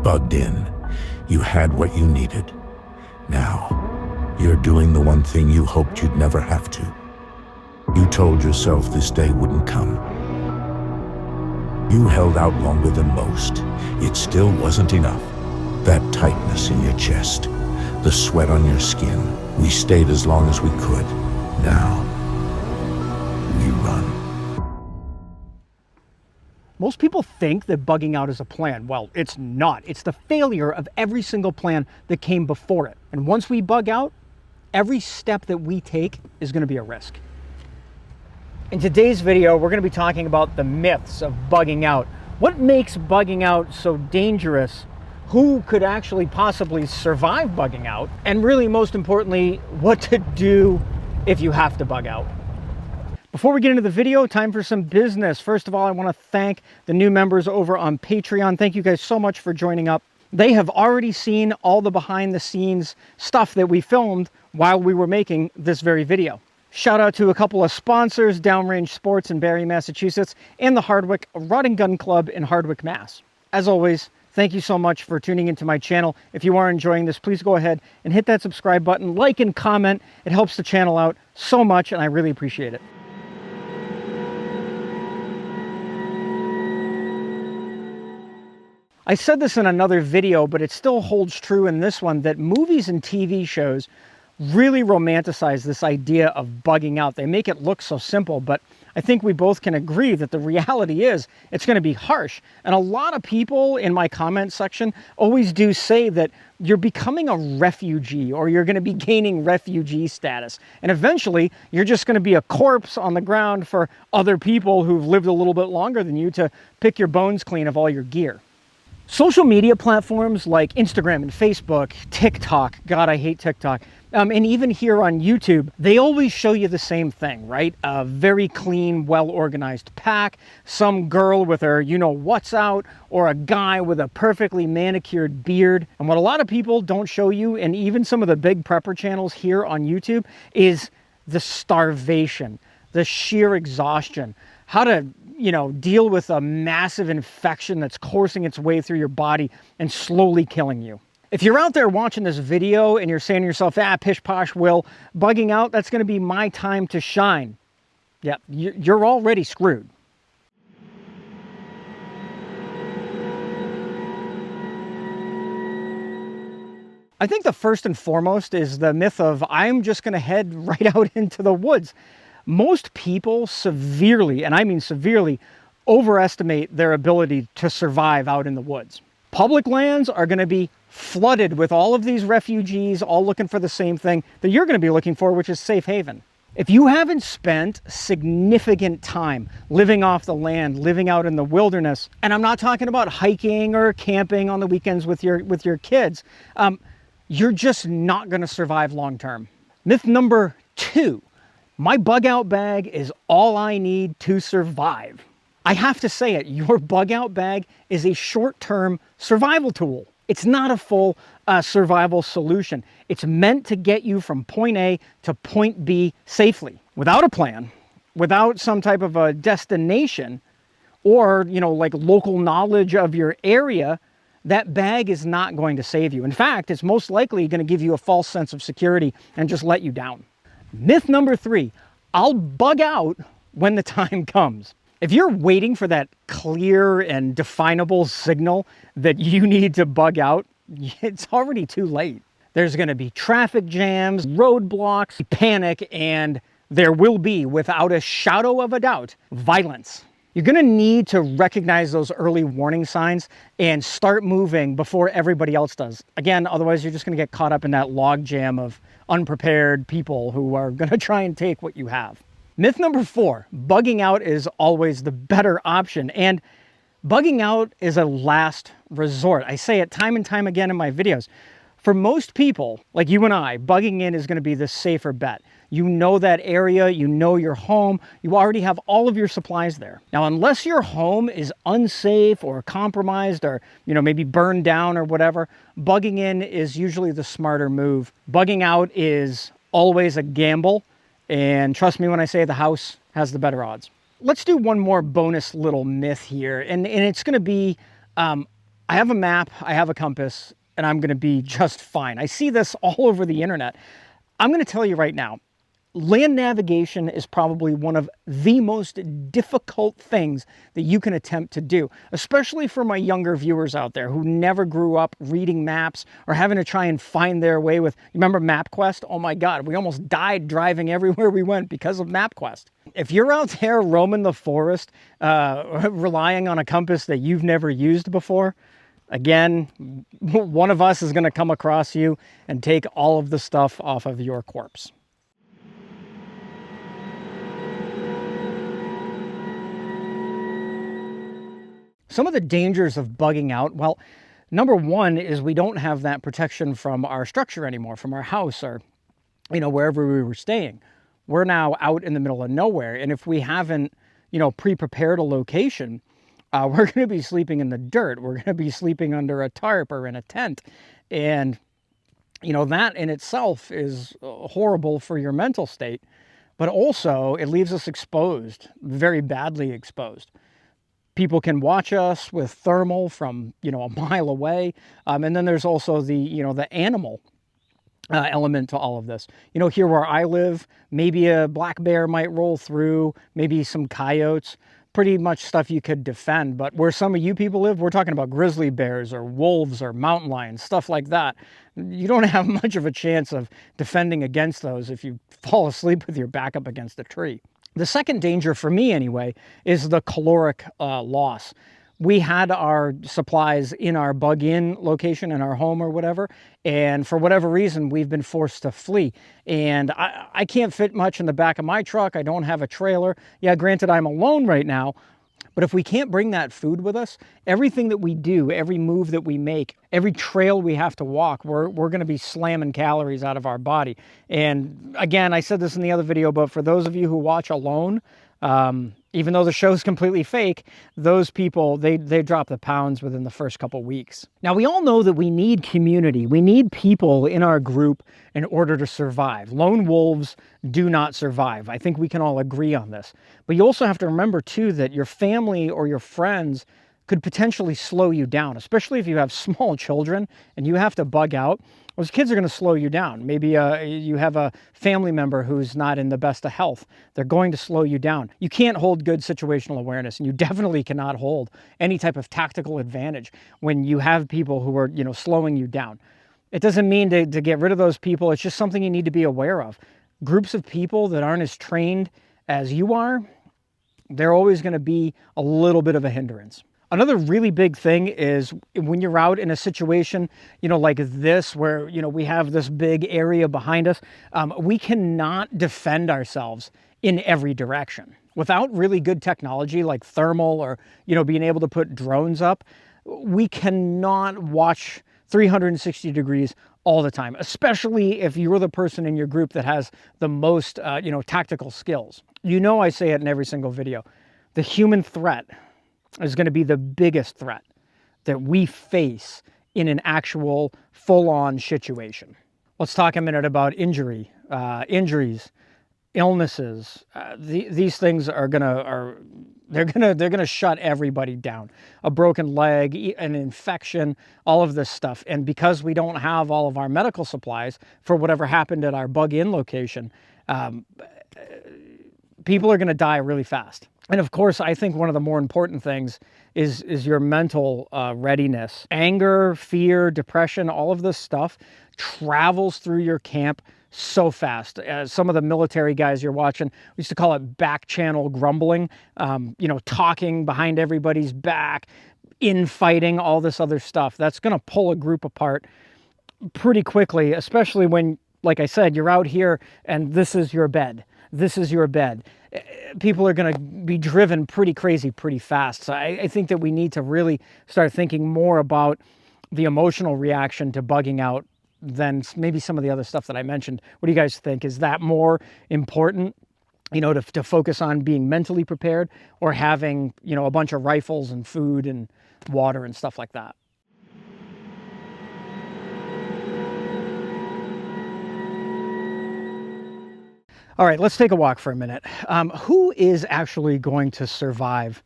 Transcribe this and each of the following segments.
bugged in. You had what you needed. Now, you're doing the one thing you hoped you'd never have to. You told yourself this day wouldn't come. You held out longer than most. It still wasn't enough. That tightness in your chest, the sweat on your skin. We stayed as long as we could. Now, we run. Most people think that bugging out is a plan. Well, it's not. It's the failure of every single plan that came before it. And once we bug out, every step that we take is going to be a risk. In today's video, we're going to be talking about the myths of bugging out. What makes bugging out so dangerous? Who could actually possibly survive bugging out? And really, most importantly, what to do if you have to bug out. Before we get into the video, time for some business. First of all, I want to thank the new members over on Patreon. Thank you guys so much for joining up. They have already seen all the behind the scenes stuff that we filmed while we were making this very video. Shout out to a couple of sponsors, Downrange Sports in Barre, Massachusetts, and the Hardwick Rod and Gun Club in Hardwick, Mass. As always, thank you so much for tuning into my channel. If you are enjoying this, please go ahead and hit that subscribe button, like and comment. It helps the channel out so much, and I really appreciate it. I said this in another video, but it still holds true in this one, that movies and TV shows really romanticize this idea of bugging out. They make it look so simple, but I think we both can agree that the reality is it's going to be harsh. And a lot of people in my comment section always do say that you're becoming a refugee, or you're going to be gaining refugee status. And eventually you're just going to be a corpse on the ground for other people who've lived a little bit longer than you to pick your bones clean of all your gear. Social media platforms like Instagram and Facebook, TikTok, God, I hate TikTok, and even here on YouTube, they always show you the same thing, right? A very clean, well-organized pack, some girl with her you-know-what's out, or a guy with a perfectly manicured beard. And what a lot of people don't show you, and even some of the big prepper channels here on YouTube, is the starvation, the sheer exhaustion, how to deal with a massive infection that's coursing its way through your body and slowly killing you. If you're out there watching this video and you're saying to yourself, pish posh, Will, bugging out, that's going to be my time to shine. Yeah, you're already screwed. I think the first and foremost is the myth of I'm just going to head right out into the woods. Most people severely, and I mean severely, overestimate their ability to survive out in the woods. Public lands are going to be flooded with all of these refugees, all looking for the same thing that you're going to be looking for, which is safe haven. If you haven't spent significant time living off the land, living out in the wilderness, and I'm not talking about hiking or camping on the weekends with your kids, you're just not going to survive long term. Myth number 2. My bug out bag is all I need to survive. I have to say it, your bug out bag is a short-term survival tool. It's not a full survival solution. It's meant to get you from point A to point B safely. Without a plan, without some type of a destination, or like local knowledge of your area, that bag is not going to save you. In fact, it's most likely going to give you a false sense of security and just let you down. Myth number 3, I'll bug out when the time comes. If you're waiting for that clear and definable signal that you need to bug out, it's already too late. There's going to be traffic jams, roadblocks, panic, and there will be, without a shadow of a doubt, violence. You're going to need to recognize those early warning signs and start moving before everybody else does. Again, otherwise you're just going to get caught up in that log jam of unprepared people who are going to try and take what you have. Myth number 4, bugging out is always the better option. And bugging out is a last resort. I say it time and time again in my videos. For most people, like you and I, bugging in is going to be the safer bet. You know that area, you know your home, you already have all of your supplies there. Now, unless your home is unsafe or compromised or, maybe burned down or whatever, bugging in is usually the smarter move. Bugging out is always a gamble, and trust me when I say the house has the better odds. Let's do one more bonus little myth here, and it's going to be I have a map, I have a compass, and I'm going to be just fine. I see this all over the internet. I'm going to tell you right now, land navigation is probably one of the most difficult things that you can attempt to do, especially for my younger viewers out there who never grew up reading maps or having to try and find their way with, you remember MapQuest? Oh my God, we almost died driving everywhere we went because of MapQuest. If you're out there roaming the forest, relying on a compass that you've never used before, again, one of us is going to come across you and take all of the stuff off of your corpse. Some of the dangers of bugging out, well, number one is we don't have that protection from our structure anymore, from our house or, wherever we were staying. We're now out in the middle of nowhere. And if we haven't, pre-prepared a location, we're going to be sleeping in the dirt. We're going to be sleeping under a tarp or in a tent. And, that in itself is horrible for your mental state. But also it leaves us exposed, very badly exposed. People can watch us with thermal from, a mile away. And then there's also the animal element to all of this. Here where I live, maybe a black bear might roll through, maybe some coyotes, pretty much stuff you could defend. But where some of you people live, we're talking about grizzly bears or wolves or mountain lions, stuff like that. You don't have much of a chance of defending against those if you fall asleep with your back up against a tree. The second danger for me anyway is the caloric loss. We had our supplies in our bug-in location in our home or whatever, and for whatever reason, we've been forced to flee. And I can't fit much in the back of my truck. I don't have a trailer. Yeah, granted, I'm alone right now, but if we can't bring that food with us, everything that we do, every move that we make, every trail we have to walk, we're going to be slamming calories out of our body. And again, I said this in the other video, but for those of you who watch alone, even though the show's completely fake, those people, they drop the pounds within the first couple weeks. Now, we all know that we need community. We need people in our group in order to survive. Lone wolves do not survive. I think we can all agree on this. But you also have to remember, too, that your family or your friends could potentially slow you down, especially if you have small children and you have to bug out. Those kids are going to slow you down. Maybe you have a family member who's not in the best of health. They're going to slow you down. You can't hold good situational awareness, and you definitely cannot hold any type of tactical advantage when you have people who are, slowing you down. It doesn't mean to get rid of those people. It's just something you need to be aware of. Groups of people that aren't as trained as you are, they're always going to be a little bit of a hindrance. Another really big thing is when you're out in a situation, like this, where, we have this big area behind us, we cannot defend ourselves in every direction. Without really good technology like thermal or, being able to put drones up, we cannot watch 360 degrees all the time, especially if you're the person in your group that has the most, tactical skills. I say it in every single video. The human threat is going to be the biggest threat that we face in an actual full-on situation. Let's talk a minute about injuries, illnesses. These things are gonna shut everybody down. A broken leg, an infection, all of this stuff. And because we don't have all of our medical supplies for whatever happened at our bug-in location, people are going to die really fast. And of course, I think one of the more important things is your mental readiness. Anger, fear, depression, all of this stuff travels through your camp so fast. Some of the military guys you're watching, we used to call it back channel grumbling, talking behind everybody's back, infighting, all this other stuff. That's going to pull a group apart pretty quickly, especially when, like I said, you're out here and this is your bed. This is your bed. People are going to be driven pretty crazy pretty fast. So I think that we need to really start thinking more about the emotional reaction to bugging out than maybe some of the other stuff that I mentioned. What do you guys think? Is that more important, to focus on being mentally prepared, or having, a bunch of rifles and food and water and stuff like that? All right, let's take a walk for a minute. Who is actually going to survive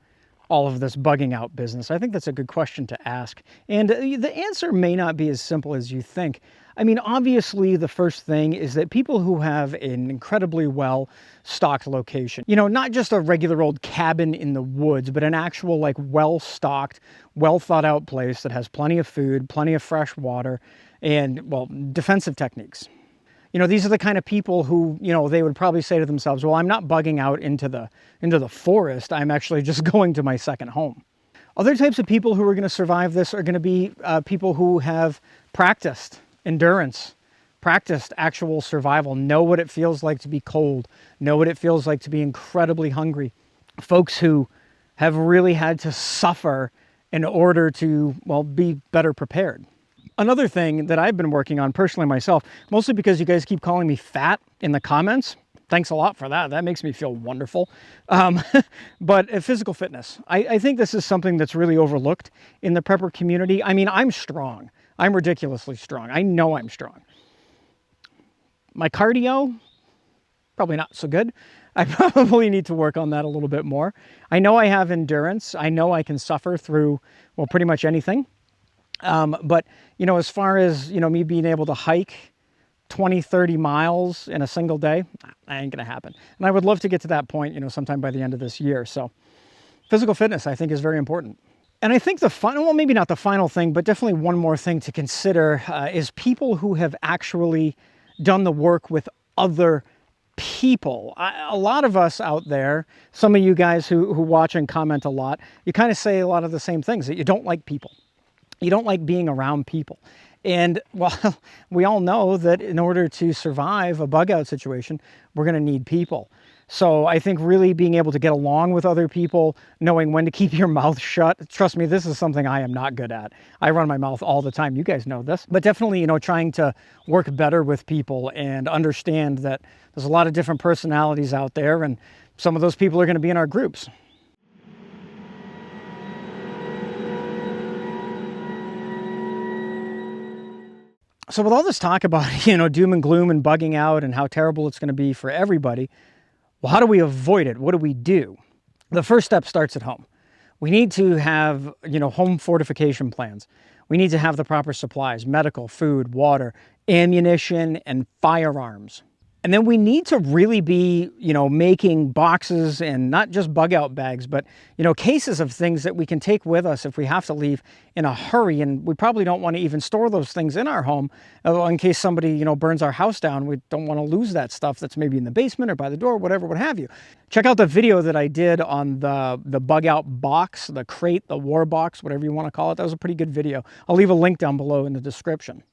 all of this bugging out business? I think that's a good question to ask. And the answer may not be as simple as you think. I mean, obviously, the first thing is that people who have an incredibly well-stocked location, you know, not just a regular old cabin in the woods, but an actual, like, well-stocked, well-thought-out place that has plenty of food, plenty of fresh water, and, well, defensive techniques. You know, these are the kind of people who, you know, they would probably say to themselves, well, I'm not bugging out into the forest. I'm actually just going to my second home. Other types of people who are going to survive this are going to be people who have practiced endurance, practiced actual survival, know what it feels like to be cold, know what it feels like to be incredibly hungry. Folks who have really had to suffer in order to, well, be better prepared. Another thing that I've been working on personally myself, mostly because you guys keep calling me fat in the comments. Thanks a lot for that. That makes me feel wonderful. But physical fitness. I think this is something that's really overlooked in the prepper community. I mean, I'm strong. I'm ridiculously strong. I know I'm strong. My cardio, probably not so good. I probably need to work on that a little bit more. I know I have endurance. I know I can suffer through, well, pretty much anything. But, you know, as far as, you know, me being able to hike 20, 30 miles in a single day, that ain't going to happen. And I would love to get to that point, you know, sometime by the end of this year. So physical fitness, I think, is very important. And I think the final, well, maybe not the final thing, but definitely one more thing to consider is people who have actually done the work with other people. A lot of us out there, some of you guys who watch and comment a lot, you kind of say a lot of the same things, that you don't like people. You don't like being around people. And, well, we all know that in order to survive a bug out situation, we're going to need people. So I think really being able to get along with other people, knowing when to keep your mouth shut. Trust me, this is something I am not good at. I run my mouth all the time. You guys know this. But definitely, you know, trying to work better with people and understand that there's a lot of different personalities out there, and some of those people are going to be in our groups. So with all this talk about, you know, doom and gloom and bugging out and how terrible it's going to be for everybody, well, how do we avoid it? What do we do? The first step starts at home. We need to have, you know, home fortification plans. We need to have the proper supplies, medical, food, water, ammunition, and firearms. And then we need to really be, you know, making boxes and not just bug out bags, but, you know, cases of things that we can take with us if we have to leave in a hurry. And we probably don't want to even store those things in our home in case somebody, you know, burns our house down. We don't want to lose that stuff that's maybe in the basement or by the door, whatever, what have you. Check out the video that I did on the bug out box, the crate, the war box, whatever you want to call it. That was a pretty good video. I'll leave a link down below in the description.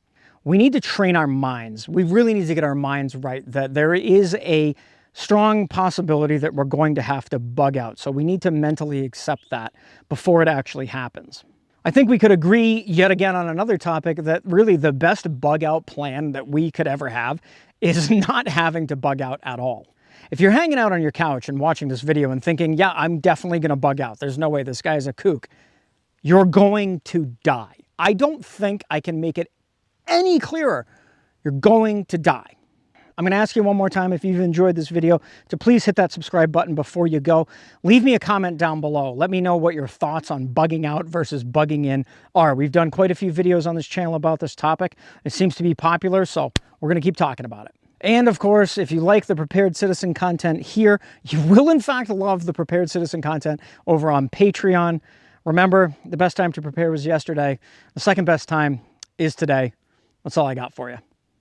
We need to train our minds. We really need to get our minds right that there is a strong possibility that we're going to have to bug out. So we need to mentally accept that before it actually happens. I think we could agree yet again on another topic that really the best bug out plan that we could ever have is not having to bug out at all. If you're hanging out on your couch and watching this video and thinking, yeah, I'm definitely going to bug out, there's no way, this guy's a kook, you're going to die. I don't think I can make it any clearer. You're going to die. I'm going to ask you one more time, if you've enjoyed this video, to please hit that subscribe button before you go. Leave me a comment down below. Let me know what your thoughts on bugging out versus bugging in are. We've done quite a few videos on this channel about this topic. It seems to be popular, so we're going to keep talking about it. And of course, if you like the Prepared Citizen content here, you will in fact love the Prepared Citizen content over on Patreon. Remember, the best time to prepare was yesterday. The second best time is today. That's all I got for you.